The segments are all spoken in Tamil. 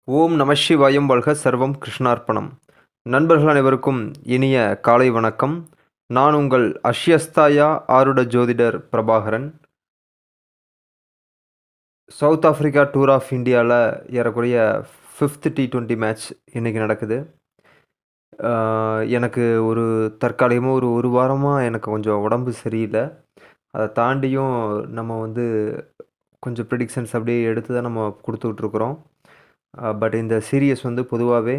ஓம் நம சிவாயம் வாழ்க சர்வம் கிருஷ்ணார்ப்பணம். நண்பர்கள் அனைவருக்கும் இனிய காலை வணக்கம். நான் உங்கள் அஷ்யஸ்தாயா ஆருட ஜோதிடர் Prabhakaran. South Africa tour of இந்தியாவில் ஏறக்குறைய 5th T20 மேட்ச் இன்றைக்கி நடக்குது. எனக்கு ஒரு தற்காலிகமாக ஒரு வாரமாக எனக்கு கொஞ்சம் உடம்பு சரியில்லை. அதை தாண்டியும் நம்ம கொஞ்சம் ப்ரிடிக்ஷன்ஸ் அப்படியே எடுத்து தான் நம்ம கொடுத்துட்ருக்குறோம். பட் இந்த சீரியஸ் பொதுவாகவே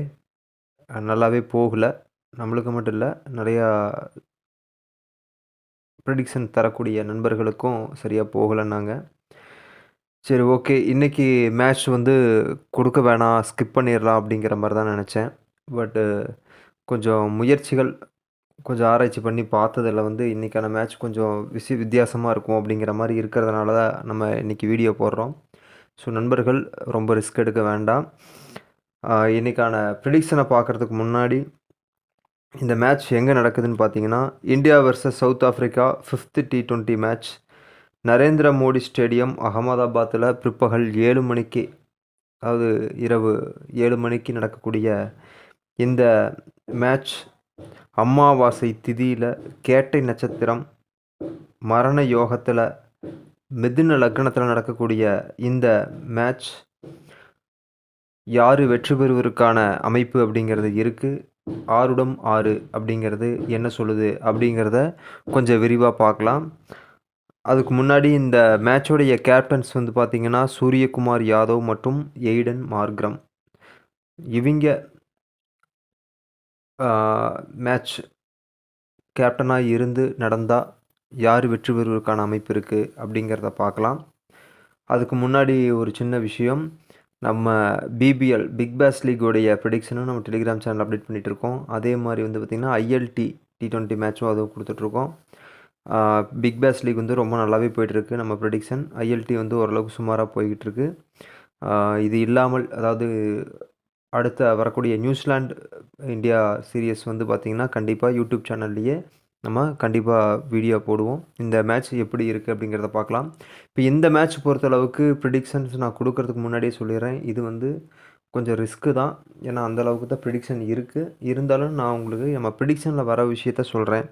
நல்லாவே போகலை. நம்மளுக்கு மட்டும் இல்லை, நிறையா ப்ரிடிக்ஷன் தரக்கூடிய நண்பர்களுக்கும் சரியாக போகலைன்னாங்க. சரி, ஓகே, இன்றைக்கி மேட்ச் கொடுக்க வேணாம், ஸ்கிப் பண்ணிடலாம் அப்படிங்கிற மாதிரி தான் நினச்சேன். பட்டு கொஞ்சம் முயற்சிகள் கொஞ்சம் ஆராய்ச்சி பண்ணி பார்த்ததில் இன்றைக்கான மேட்ச் கொஞ்சம் வித்தியாசமாக இருக்கும் அப்படிங்கிற மாதிரி இருக்கிறதுனால தான் நம்ம இன்றைக்கி வீடியோ போடுறோம். ஸோ நண்பர்கள் ரொம்ப ரிஸ்க் எடுக்க வேண்டாம். இன்றைக்கான ப்ரிடிக்ஷனை பார்க்குறதுக்கு முன்னாடி இந்த மேட்ச் எங்கே நடக்குதுன்னு பார்த்தீங்கன்னா, India versus south Africa 5th T20 match Narendra Modi stadium அகமதாபாத்தில் பிற்பகல் 7 மணிக்கு, அதாவது இரவு 7 மணிக்கு நடக்கக்கூடிய இந்த மேட்ச் அமாவாசை திதியில் கேட்டை நட்சத்திரம் மரண யோகத்தில் மிதுன லக்னத்தில் நடக்கக்கூடிய இந்த மேட்ச் யார் வெற்றி பெறுவதற்கான அமைப்பு அப்படிங்கிறது இருக்குது. 6 அப்படிங்கிறது என்ன சொல்லுது அப்படிங்கிறத கொஞ்சம் விரிவாக பார்க்கலாம். அதுக்கு முன்னாடி இந்த மேட்சோடைய கேப்டன்ஸ் பார்த்திங்கன்னா சூரியகுமார் யாதவ் மற்றும் எய்டன் மார்க்ரம். இவங்க மேட்ச் கேப்டனாக இருந்து நடந்தால் யார் வெற்றி பெறுவதற்கான அமைப்பு இருக்குது அப்படிங்கிறத பார்க்கலாம். அதுக்கு முன்னாடி ஒரு சின்ன விஷயம், நம்ம பிபிஎல் பிக் பேஷ் லீகோடைய ப்ரெடிக்ஷனும் நம்ம டெலிகிராம் சேனல் அப்டேட் பண்ணிகிட்ருக்கோம். அதே மாதிரி பார்த்திங்கன்னா ILT T20 மேட்சும் அதுவும் கொடுத்துட்ருக்கோம். பிக் பேஷ் லீக் ரொம்ப நல்லாவே போயிட்டுருக்கு. நம்ம ப்ரெடிக்ஷன் ILT ஓரளவுக்கு சுமாராக போய்கிட்டுருக்கு. இது இல்லாமல், அதாவது அடுத்த வரக்கூடிய நியூசிலாந்து இந்தியா சீரியஸ் பார்த்திங்கன்னா கண்டிப்பாக யூடியூப் சேனல்லையே நம்ம கண்டிப்பாக வீடியோ போடுவோம். இந்த மேட்ச் எப்படி இருக்குது அப்படிங்கிறத பார்க்கலாம். இப்போ இந்த மேட்ச் பொறுத்தளவுக்கு ப்ரிடிக்ஷன்ஸ் நான் கொடுக்கறதுக்கு முன்னாடியே சொல்லிடுறேன், இது கொஞ்சம் ரிஸ்க்கு தான். ஏன்னா அந்தளவுக்கு தான் ப்ரிடிக்ஷன் இருக்குது. இருந்தாலும் நான் உங்களுக்கு நம்ம ப்ரிடிக்ஷனில் வர விஷயத்த சொல்கிறேன்.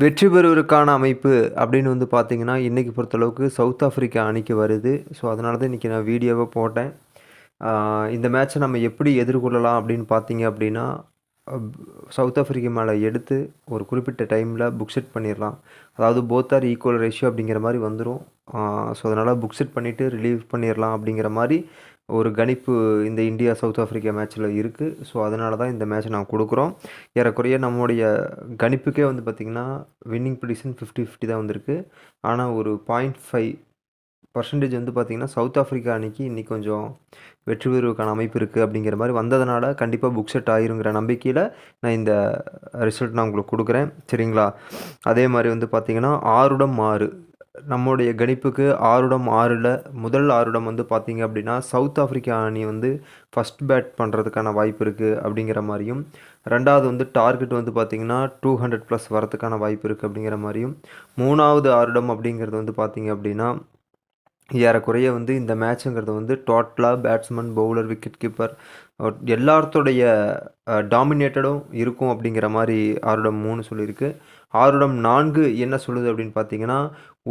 வெற்றி பெறுவதற்கான அமைப்பு அப்படின்னு பார்த்திங்கன்னா இன்றைக்கி பொறுத்தளவுக்கு சவுத் ஆஃப்ரிக்கா அணிக்கு வருது. ஸோ அதனால தான் இன்றைக்கி நான் வீடியோவை போட்டேன். இந்த மேட்ச்சை நம்ம எப்படி எதிர்கொள்ளலாம் அப்படின்னு பார்த்தீங்க அப்படின்னா, சவுத் ஆஃப்ரிக்கா மேலே எடுத்து ஒரு குறிப்பிட்ட டைமில் புக் செட் பண்ணிடலாம். அதாவது போத் ஆர் ஈக்குவல் ரேஷியோ அப்படிங்கிற மாதிரி வந்துடும். ஸோ அதனால் புக் செட் பண்ணிவிட்டு ரிலீவ் பண்ணிடலாம் அப்படிங்கிற மாதிரி ஒரு கணிப்பு இந்த இந்தியா சவுத் ஆஃப்ரிக்கா மேட்ச்சில் இருக்குது. ஸோ அதனால தான் இந்த மேட்ச்சை நான் கொடுக்குறோம். ஏறக்குறைய நம்முடைய கணிப்புக்கே பார்த்திங்கன்னா வின்னிங் ப்ரெடிக்ஷன் 50-50 தான் வந்திருக்கு. ஆனால் ஒரு 0.5% பார்த்திங்கன்னா சவுத் ஆஃப்ரிக்கா அன்றைக்கி இன்றைக்கி கொஞ்சம் வெற்றி பெறுவதற்கான அமைப்பு இருக்குது அப்படிங்கிற மாதிரி வந்ததுனால கண்டிப்பாக புக் செட் ஆகிருங்கிற நம்பிக்கையில் நான் இந்த ரிசல்ட் நான் உங்களுக்கு கொடுக்குறேன். சரிங்களா? அதே மாதிரி பார்த்திங்கன்னா 6 நம்முடைய கணிப்புக்கு 6 முதல் ஆருடம் பார்த்திங்க அப்படின்னா சவுத் ஆஃப்ரிக்கா அணி ஃபஸ்ட் பேட் பண்ணுறதுக்கான வாய்ப்பு இருக்குது அப்படிங்கிற மாதிரியும், ரெண்டாவது டார்கெட் பார்த்திங்கன்னா 200+ வரதுக்கான வாய்ப்பு இருக்குது அப்படிங்கிற மாதிரியும், மூணாவது ஆருடம் அப்படிங்கிறது பார்த்திங்க அப்படின்னா ஏறக்குறைய இந்த மேட்சுங்கிறது டோட்டலாக பேட்ஸ்மேன், பவுலர், விக்கெட் கீப்பர் எல்லாத்தோடைய டாமினேட்டடும் இருக்கும் அப்படிங்கிற மாதிரி ஆருடம் 3 சொல்லியிருக்கு. ஆருடம் 4 என்ன சொல்லுது அப்படின்னு பார்த்தீங்கன்னா,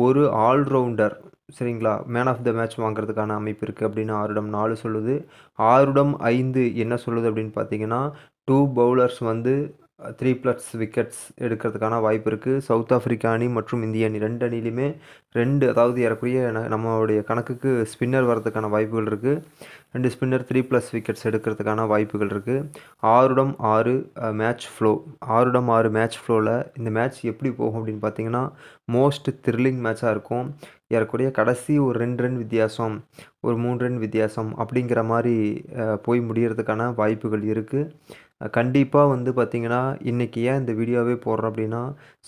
ஒரு ஆல்ரவுண்டர், சரிங்களா, மேன் ஆஃப் த மேட்ச் வாங்குறதுக்கான அமைப்பு இருக்குது அப்படின்னு ஆருடம் 4 சொல்லுது. ஆருடம் 5 என்ன சொல்லுது அப்படின்னு பார்த்தீங்கன்னா, 2 பவுலர்ஸ் 3+ விக்கெட்ஸ் எடுக்கிறதுக்கான வாய்ப்பு இருக்குது. சவுத் ஆஃப்ரிக்கா அணி மற்றும் இந்திய அணி 2 அணிலையுமே 2, அதாவது ஏறக்குறைய நம்மளுடைய கணக்குக்கு ஸ்பின்னர் வரதுக்கான வாய்ப்புகள் இருக்குது. 2 ஸ்பின்னர் 3+ விக்கெட்ஸ் எடுக்கிறதுக்கான வாய்ப்புகள் இருக்குது. ஆருடம் 6 மேட்ச் ஃப்ளோ. ஆருடம் 6 மேட்ச் ஃப்ளோவில் இந்த மேட்ச் எப்படி போகும் அப்படின்னு பார்த்தீங்கன்னா, மோஸ்ட் த்ரில்லிங் மேட்சாக இருக்கும். ஏறக்குறைய கடைசி ஒரு 2 ரன் வித்தியாசம், ஒரு 3 ரன் வித்தியாசம் அப்படிங்கிற மாதிரி போய் முடிகிறதுக்கான வாய்ப்புகள் இருக்குது. கண்டிப்பாக பார்த்திங்கன்னா இன்றைக்கி ஏன் இந்த வீடியோவே போடுறோம் அப்படின்னா,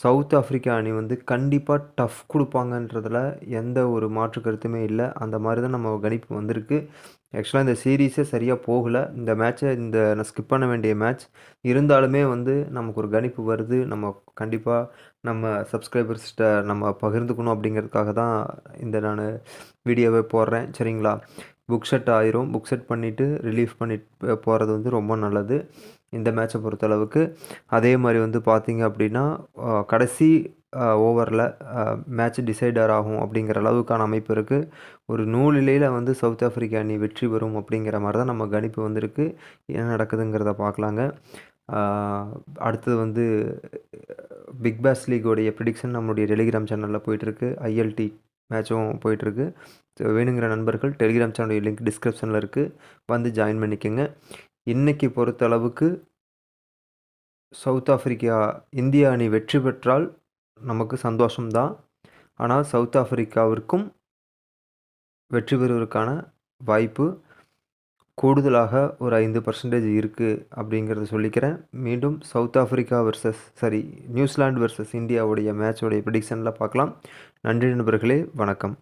சவுத் ஆஃப்ரிக்கா அணி கண்டிப்பாக டஃப் கொடுப்பாங்கன்றதில் எந்த ஒரு மாற்று கருத்துமே இல்லை. அந்த மாதிரி தான் நம்ம கணிப்பு வந்திருக்கு. ஆக்சுவலாக இந்த சீரீஸே சரியாக போகலை. இந்த மேட்ச்சை நான் ஸ்கிப் பண்ண வேண்டிய மேட்ச் இருந்தாலுமே நமக்கு ஒரு கணிப்பு வருது. நம்ம கண்டிப்பாக நம்ம சப்ஸ்கிரைபர்ஸ்கிட்ட நம்ம பகிர்ந்துக்கணும் அப்படிங்கிறதுக்காக தான் நான் வீடியோவே போடுறேன். சரிங்களா? புக் செட் ஆயிரும். புக் செட் பண்ணிவிட்டு ரிலீஃப் பண்ணிட்டு போகிறது வந்து ரொம்ப நல்லது இந்த மேட்சை பொறுத்தளவுக்கு. அதே மாதிரி வந்து பார்த்திங்க அப்படின்னா கடைசி ஓவரில் மேட்ச் டிசைடர் ஆகும் அப்படிங்கிற அளவுக்கான அமைப்பு இருக்குது. ஒரு நூலிலையில் வந்து சவுத் ஆஃப்ரிக்கா அணி வெற்றி பெறும் அப்படிங்கிற மாதிரி தான் நம்ம கணிப்பு வந்திருக்கு. என்ன நடக்குதுங்கிறத பார்க்கலாங்க. அடுத்தது வந்து பிக் பாஸ் லீகோடைய ப்ரிடிக்ஷன் நம்மளுடைய டெலிகிராம் சேனலில் போயிட்டுருக்கு. ஐஎல்டி மேட்சும் போயிட்டுருக்கு. ஸோ வேணுங்கிற நண்பர்கள் டெலிகிராம் சேனலுடைய லிங்க் டிஸ்கிரிப்ஷனில் இருக்குது, வந்து ஜாயின் பண்ணிக்கோங்க. இன்றைக்கி பொறுத்தளவுக்கு சவுத் ஆஃப்ரிக்கா இந்தியா அணி வெற்றி பெற்றால் நமக்கு சந்தோஷம்தான். ஆனால் சவுத் ஆஃப்ரிக்காவிற்கும் வெற்றி பெறுவதற்கான வாய்ப்பு கூடுதலாக ஒரு 5% இருக்குது அப்படிங்கிறத சொல்லிக்கிறேன். மீண்டும் சவுத் ஆஃப்ரிக்கா நியூசிலாந்து வெர்சஸ் இந்தியாவுடைய மேட்சோடைய ப்ரிடிக்ஷனில் பார்க்கலாம். நன்றி நண்பர்களே, வணக்கம்.